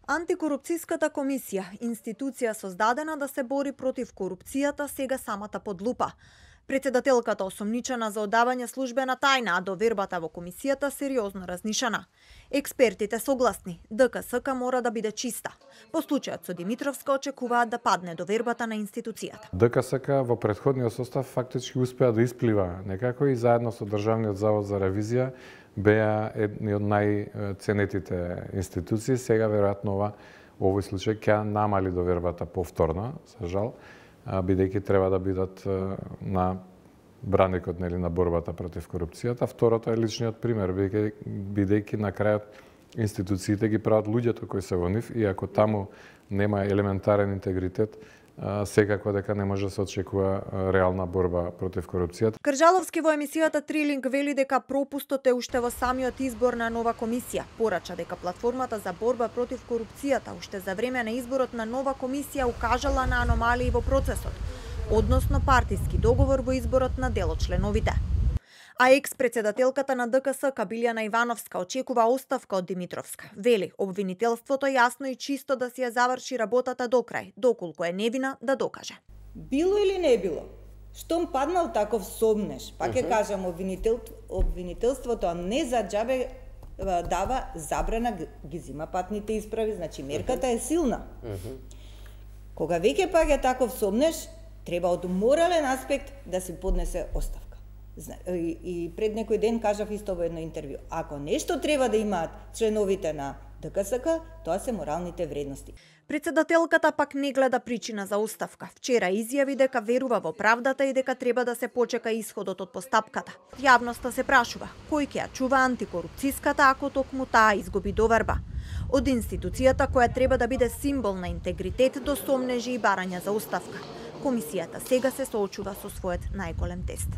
Антикорупцијската комисија, институција создадена да се бори против корупцијата, сега самата под лупа. Председателката осомничена за одавање службена тајна, а довербата во комисијата сериозно разнишана. Експертите согласни, ДКСК мора да биде чиста. По случајот со Димитровска очекуваат да падне довербата на институцијата. ДКСК во претходниот состав фактички успеа да исплива некако и заедно со Државниот завод за ревизија беа едни од најценетите институции. Сега веројатно овој случај ќе намали довербата повторно, за жал, бидејќи треба да бидат на браникот на борбата против корупцијата. Второто е личниот пример, бидејќи на крајот институциите ги прават луѓето кои се во нив и ако таму нема елементарен интегритет, секако дека не може да се очекува реална борба против корупцијата. Крджаловски во емисијата Трилинг вели дека пропустот е уште во самиот избор на нова комисија. Порача дека платформата за борба против корупцијата уште за време на изборот на нова комисија укажала на аномалии во процесот, односно партиски договор во изборот на дел од членовите. А екс-председателката на ДКСК Билјана Ивановска очекува оставка од Димитровска. Вели, обвинителството јасно и чисто да си ја заврши работата до крај, доколку е невина да докаже. Било или не било? Штом паднал таков сомнеш, пак ќе кажам, обвинителството не за џабе дава забрана, ги зима патните исправи, значи мерката е силна. Кога веќе пак е таков сомнеш, треба од морален аспект да се поднесе оставка. И пред некој ден кажав исто во едно интервју, ако нешто треба да имаат членовите на ДКСК, тоа се моралните вредности. Председателката пак не гледа причина за оставка. Вчера изјави дека верува во правдата и дека треба да се почека исходот од постапката. Јавноста се прашува, кој ќе ја чува антикорупцијската ако токму таа изгуби доверба? Од институцијата која треба да биде символ на интегритет до сомнежи и барања за оставка. Комисијата сега се соочува со својот најголем тест.